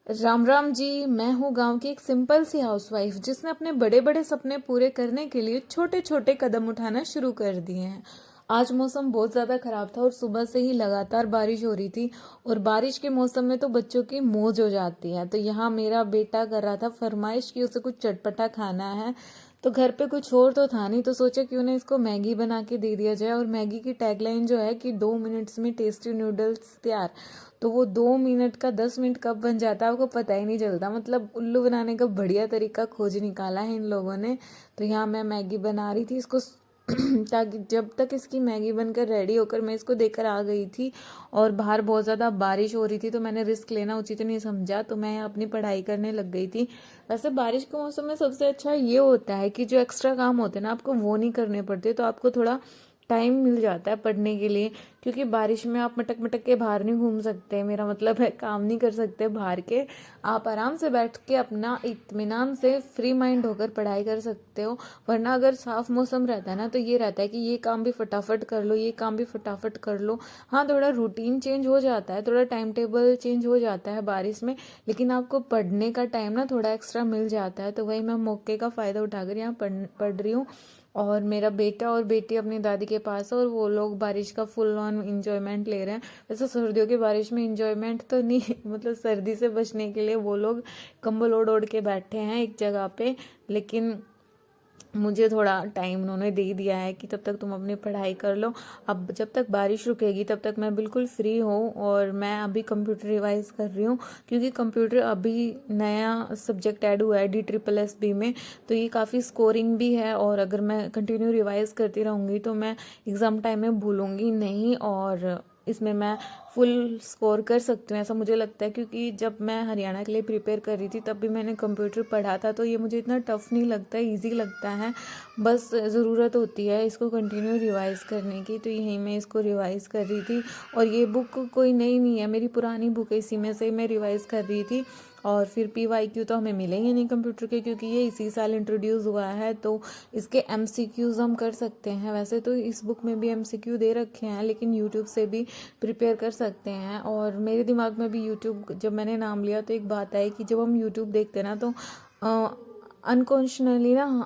राम राम जी। मैं हूँ गांव की एक सिंपल सी हाउसवाइफ जिसने अपने बड़े बड़े सपने पूरे करने के लिए छोटे छोटे कदम उठाना शुरू कर दिए हैं। आज मौसम बहुत ज़्यादा खराब था और सुबह से ही लगातार बारिश हो रही थी। और बारिश के मौसम में तो बच्चों की मौज हो जाती है। तो यहाँ मेरा बेटा कर रहा था फरमाइश कि उसे कुछ चटपटा खाना है। तो घर पे कुछ और तो था नहीं, तो सोचा क्यों ना इसको मैगी बना के दे दिया जाए। और मैगी की टैगलाइन जो है कि 2 मिनट्स में टेस्टी नूडल्स तैयार। तो वो 2 मिनट का 10 मिनट कब बन जाता है आपको पता ही नहीं चलता। मतलब उल्लू बनाने का बढ़िया तरीका खोज निकाला है इन लोगों ने। तो यहाँ मैं मैगी बना रही थी इसको ताकि जब तक इसकी मैगी बनकर रेडी होकर मैं इसको देकर आ गई थी और बाहर बहुत ज़्यादा बारिश हो रही थी, तो मैंने रिस्क लेना उचित नहीं समझा, तो मैं अपनी पढ़ाई करने लग गई थी। वैसे बारिश के मौसम में सबसे अच्छा ये होता है कि जो एक्स्ट्रा काम होते हैं ना आपको वो नहीं करने पड़ते, तो आपको थोड़ा टाइम मिल जाता है पढ़ने के लिए। क्योंकि बारिश में आप मटक मटक के बाहर नहीं घूम सकते, मेरा मतलब है काम नहीं कर सकते बाहर के। आप आराम से बैठ के अपना इत्मीनान से फ्री माइंड होकर पढ़ाई कर सकते हो। वरना अगर साफ मौसम रहता है ना तो ये रहता है कि ये काम भी फटाफट कर लो, ये काम भी फटाफट कर लो। हाँ, थोड़ा रूटीन चेंज हो जाता है, थोड़ा टाइम टेबल चेंज हो जाता है बारिश में, लेकिन आपको पढ़ने का टाइम ना थोड़ा एक्स्ट्रा मिल जाता है। तो वही मैं मौके का फ़ायदा उठाकर यहाँ पढ़ रही हूँ। और मेरा बेटा और बेटी अपनी दादी के पास है और वो लोग बारिश का फुल ऑन इंजॉयमेंट ले रहे हैं। वैसे सर्दियों की बारिश में इंजॉयमेंट तो नहीं मतलब सर्दी से बचने के लिए वो लोग कंबल ओढ़ ओढ़ के बैठे हैं एक जगह पे। लेकिन मुझे थोड़ा टाइम उन्होंने दे दिया है कि तब तक तुम अपनी पढ़ाई कर लो। अब जब तक बारिश रुकेगी तब तक मैं बिल्कुल फ्री हूँ और मैं अभी कंप्यूटर रिवाइज कर रही हूँ। क्योंकि कंप्यूटर अभी नया सब्जेक्ट ऐड हुआ है DSSS में, तो ये काफ़ी स्कोरिंग भी है। और अगर मैं कंटिन्यू रिवाइज करती रहूँगी तो मैं एग्ज़ाम टाइम में भूलूंगी नहीं और इसमें मैं फुल स्कोर कर सकती हूँ, ऐसा मुझे लगता है। क्योंकि जब मैं हरियाणा के लिए प्रिपेयर कर रही थी तब भी मैंने कंप्यूटर पढ़ा था, तो ये मुझे इतना टफ नहीं लगता, इजी लगता है। बस ज़रूरत होती है इसको कंटिन्यू रिवाइज करने की, तो यहीं मैं इसको रिवाइज कर रही थी। और ये बुक कोई नई नहीं है, मेरी पुरानी बुक है, इसी में से मैं रिवाइज कर रही थी। और फिर PYQ तो हमें मिलेंगे नहीं कंप्यूटर के, क्योंकि ये इसी साल इंट्रोड्यूस हुआ है, तो इसके MCQs हम कर सकते हैं। वैसे तो इस बुक में भी MCQ दे रखे हैं, लेकिन यूट्यूब से भी प्रिपेयर कर सकते हैं। और मेरे दिमाग में भी यूट्यूब जब मैंने नाम लिया तो एक बात आई कि जब हम यूट्यूब देखते हैं ना तो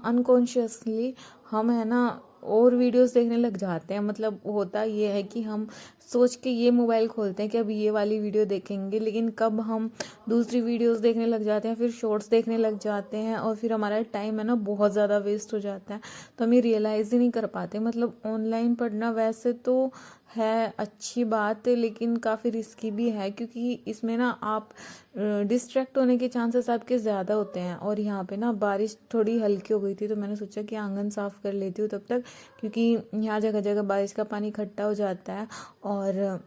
अनकॉन्शियसली हम है ना और वीडियोस देखने लग जाते हैं। मतलब होता ये है कि हम सोच के ये मोबाइल खोलते हैं कि अब ये वाली वीडियो देखेंगे, लेकिन कब हम दूसरी वीडियोस देखने लग जाते हैं, फिर शॉर्ट्स देखने लग जाते हैं और फिर हमारा टाइम है ना बहुत ज़्यादा वेस्ट हो जाता है। तो हम ये रियलाइज़ ही नहीं कर पाते। मतलब ऑनलाइन पढ़ना वैसे तो है अच्छी बात, लेकिन काफ़ी रिस्की भी है, क्योंकि इसमें ना आप डिस्ट्रैक्ट होने के चांसेस आपके ज़्यादा होते हैं। और यहाँ पे ना बारिश थोड़ी हल्की हो गई थी, तो मैंने सोचा कि आंगन साफ़ कर लेती हूँ तब तक, क्योंकि यहाँ जगह जगह बारिश का पानी इकट्ठा हो जाता है। और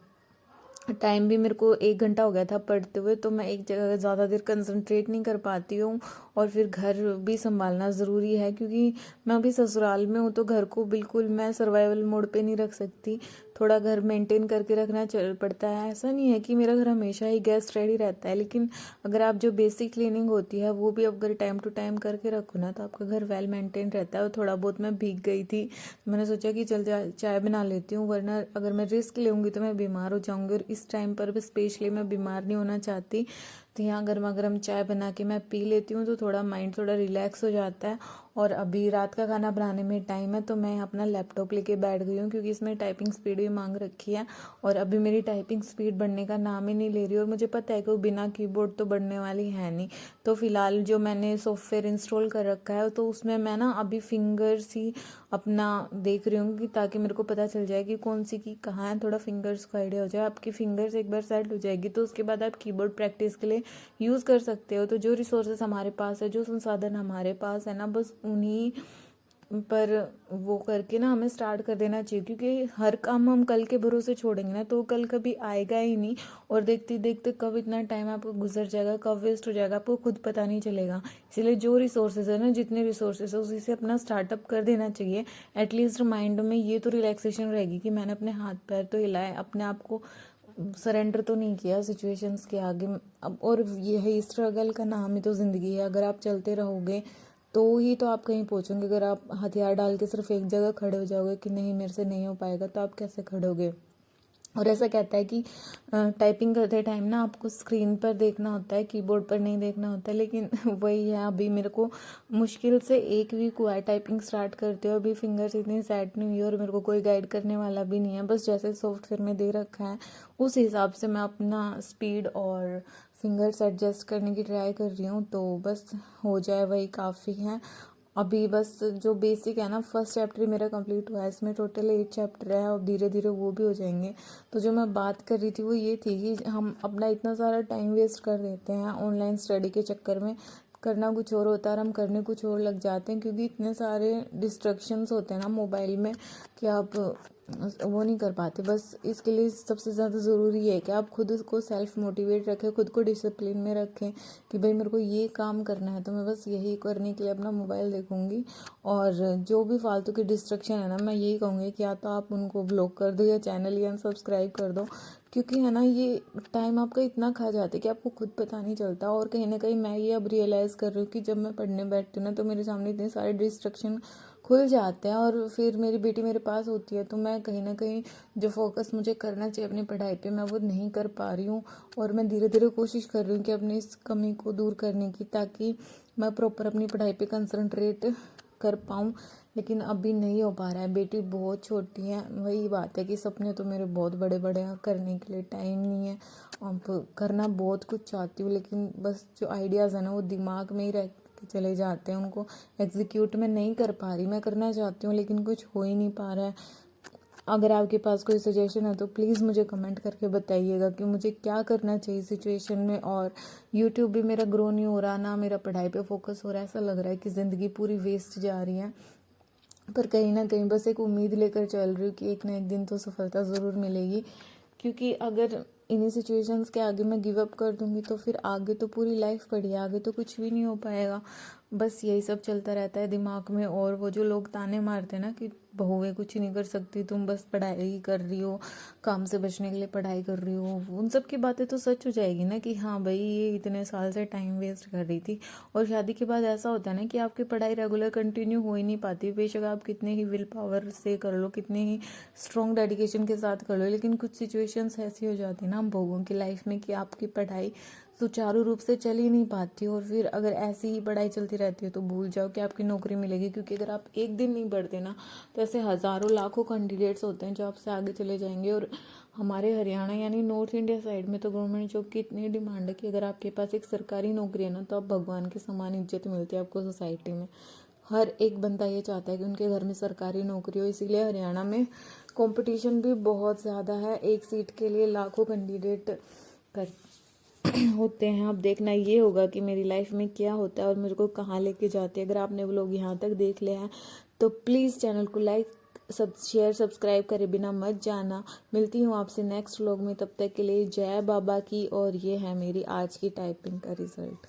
टाइम भी मेरे को 1 घंटा हो गया था पढ़ते हुए, तो मैं एक जगह ज़्यादा देर कंसंट्रेट नहीं कर पाती हूँ। और फिर घर भी संभालना ज़रूरी है, क्योंकि मैं अभी ससुराल में हूँ, तो घर को बिल्कुल मैं सर्वाइवल मोड पे नहीं रख सकती। थोड़ा घर मेंटेन करके रखना चल पड़ता है। ऐसा नहीं है कि मेरा घर हमेशा ही गेस्ट रेडी रहता है, लेकिन अगर आप जो बेसिक क्लीनिंग होती है वो भी अगर टाइम टू टाइम करके रखो ना तो आपका घर वेल मेंटेन रहता है। और थोड़ा बहुत मैं भीग गई थी, तो मैंने सोचा कि चल चाय बना लेती हूँ, वरना अगर मैं रिस्क लूँगी तो मैं बीमार हो जाऊँगी। और इस टाइम पर भी स्पेशली मैं बीमार नहीं होना चाहती। तो यहाँ गर्मा गर्म चाय बना के मैं पी लेती हूँ, तो थोड़ा माइंड थोड़ा रिलैक्स हो जाता है। और अभी रात का खाना बनाने में टाइम है, तो मैं अपना लैपटॉप लेके बैठ गई हूँ, क्योंकि इसमें टाइपिंग स्पीड भी मांग रखी है। और अभी मेरी टाइपिंग स्पीड बढ़ने का नाम ही नहीं ले रही, और मुझे पता है कि वो बिना कीबोर्ड तो बढ़ने वाली है नहीं। तो फिलहाल जो मैंने सॉफ्टवेयर इंस्टॉल कर रखा है तो उसमें मैं ना अभी फिंगर्स ही अपना देख रही हूँ, कि ताकि मेरे को पता चल जाए कि कौन सी की कहाँ है, थोड़ा फिंगर्स को आइडिया हो जाए। आपकी फिंगर्स एक बार सेट हो जाएगी तो उसके बाद आप कीबोर्ड प्रैक्टिस के लिए यूज़ कर सकते हो। तो जो रिसोर्सेज हमारे पास है, जो संसाधन हमारे पास है ना, बस उन्हीं पर वो करके ना हमें स्टार्ट कर देना चाहिए। क्योंकि हर काम हम कल के भरोसे छोड़ेंगे ना तो कल कभी आएगा ही नहीं, और देखते देखते कब इतना टाइम आपको गुजर जाएगा, कब वेस्ट हो जाएगा, आपको खुद पता नहीं चलेगा। इसलिए जो रिसोर्सेज है ना, जितने रिसोर्सेज है उसी से अपना स्टार्टअप कर देना चाहिए। एटलीस्ट माइंड में ये तो रिलैक्सेशन रहेगी कि मैंने अपने हाथ पैर तो हिलाए, अपने आप को सरेंडर तो नहीं किया सिचुएशंस के आगे। अब और यही स्ट्रगल का नाम ही तो ज़िंदगी है। अगर आप चलते रहोगे तो ही तो आप कहीं पहुंचोगे। अगर आप हथियार डाल के सिर्फ एक जगह खड़े हो जाओगे कि नहीं मेरे से नहीं हो पाएगा, तो आप कैसे खड़ोगे। और ऐसा कहता है कि टाइपिंग करते टाइम ना आपको स्क्रीन पर देखना होता है, कीबोर्ड पर नहीं देखना होता है। लेकिन वही है, अभी मेरे को मुश्किल से 1 वीक हुआ है टाइपिंग स्टार्ट करते हो, अभी फिंगर्स इतनी सेट नहीं हुई और मेरे को कोई गाइड करने वाला भी नहीं है। बस जैसे सॉफ्टवेयर में दे रखा है उस हिसाब से मैं अपना स्पीड और फिंगर्स एडजस्ट करने की ट्राई कर रही हूँ, तो बस हो जाए वही काफ़ी है। अभी बस जो बेसिक है ना, फर्स्ट चैप्टर मेरा कंप्लीट हुआ है, इसमें टोटल 8 चैप्टर है और धीरे धीरे वो भी हो जाएंगे। तो जो मैं बात कर रही थी वो ये थी कि हम अपना इतना सारा टाइम वेस्ट कर देते हैं ऑनलाइन स्टडी के चक्कर में। करना कुछ और होता है और हम करने कुछ और लग जाते हैं, क्योंकि इतने सारे डिस्ट्रैक्शंस होते हैं ना मोबाइल में कि आप वो नहीं कर पाते। बस इसके लिए सबसे ज़्यादा ज़रूरी है कि आप खुद को सेल्फ मोटिवेट रखें, खुद को डिसिप्लिन में रखें कि भाई मेरे को ये काम करना है तो मैं बस यही करने के लिए अपना मोबाइल देखूंगी। और जो भी फालतू की डिस्ट्रैक्शन है ना, मैं यही कहूँगी कि या तो आप उनको ब्लॉक कर दो या चैनल ही अनसब्सक्राइब कर दो, क्योंकि है ना ये टाइम आपका इतना खा जाता है कि आपको खुद पता नहीं चलता। और कहीं ना कहीं मैं ये अब रियलाइज़ कर रही हूँ कि जब मैं पढ़ने बैठती हूँ ना तो मेरे सामने इतने सारे डिस्ट्रैक्शन खुल जाते हैं और फिर मेरी बेटी मेरे पास होती है तो मैं कहीं ना कहीं जो फोकस मुझे करना चाहिए अपनी पढ़ाई पे मैं वो नहीं कर पा रही हूँ। और मैं धीरे धीरे कोशिश कर रही हूँ कि अपनी इस कमी को दूर करने की, ताकि मैं प्रॉपर अपनी पढ़ाई पे कंसंट्रेट कर पाऊँ। लेकिन अभी नहीं हो पा रहा है, बेटी बहुत छोटी है। वही बात है कि सपने तो मेरे बहुत बड़े बड़े हैं, करने के लिए टाइम नहीं है। अब करना बहुत कुछ चाहती हूँ लेकिन बस जो आइडियाज़ है ना वो दिमाग में ही रह के चले जाते हैं, उनको एग्जीक्यूट मैं नहीं कर पा रही। मैं करना चाहती हूँ लेकिन कुछ हो ही नहीं पा रहा है। अगर आपके पास कोई सजेशन है तो प्लीज़ मुझे कमेंट करके बताइएगा कि मुझे क्या करना चाहिए सिचुएशन में। और यूट्यूब भी मेरा ग्रो नहीं हो रहा, ना मेरा पढ़ाई पे फोकस हो रहा है। ऐसा लग रहा है कि ज़िंदगी पूरी वेस्ट जा रही है। पर कहीं ना कहीं बस एक उम्मीद लेकर चल रही हूँ कि एक ना एक दिन तो सफलता ज़रूर मिलेगी। क्योंकि अगर इन्हीं सिचुएशंस के आगे मैं गिव अप कर दूंगी तो फिर आगे तो पूरी लाइफ पड़ी है, आगे तो कुछ भी नहीं हो पाएगा। बस यही सब चलता रहता है दिमाग में। और वो जो लोग ताने मारते हैं ना कि बहुएं कुछ नहीं कर सकती, तुम बस पढ़ाई ही कर रही हो, काम से बचने के लिए पढ़ाई कर रही हो, उन सब की बातें तो सच हो जाएगी ना कि हाँ भाई ये इतने साल से टाइम वेस्ट कर रही थी। और शादी के बाद ऐसा होता है ना कि आपकी पढ़ाई रेगुलर कंटिन्यू हो ही नहीं पाती, बेशक आप कितने ही विल पावर से कर लो, कितने ही स्ट्रॉन्ग डेडिकेशन के साथ कर लो, लेकिन कुछ सिचुएशंस ऐसी हो जाती है ना हम लोगों की लाइफ में कि आपकी पढ़ाई सुचारू रूप से चल ही नहीं पाती। और फिर अगर ऐसी ही पढ़ाई चलती रहती है तो भूल जाओ कि आपकी नौकरी मिलेगी, क्योंकि अगर आप एक दिन नहीं पढ़ते ना तो ऐसे हज़ारों लाखों कैंडिडेट्स होते हैं जो आपसे आगे चले जाएंगे। और हमारे हरियाणा यानी नॉर्थ इंडिया साइड में तो गवर्नमेंट जॉब की इतनी डिमांड है कि अगर आपके पास एक सरकारी नौकरी है ना तो आप भगवान के समान इज्जत मिलती है आपको सोसाइटी में। हर एक बंदा ये चाहता है कि उनके घर में सरकारी नौकरी हो, इसीलिए हरियाणा में कंपटीशन भी बहुत ज़्यादा है। एक सीट के लिए लाखों कैंडिडेट कर होते हैं। अब देखना ये होगा कि मेरी लाइफ में क्या होता है और मेरे को कहाँ लेके जाते हैं। अगर आपने वो लोग यहाँ तक देख लिया है तो प्लीज़ चैनल को लाइक शेयर सब्सक्राइब करे बिना मत जाना। मिलती हूँ आपसे नेक्स्ट व्लॉग में, तब तक के लिए जय बाबा की। और ये है मेरी आज की टाइपिंग का रिजल्ट।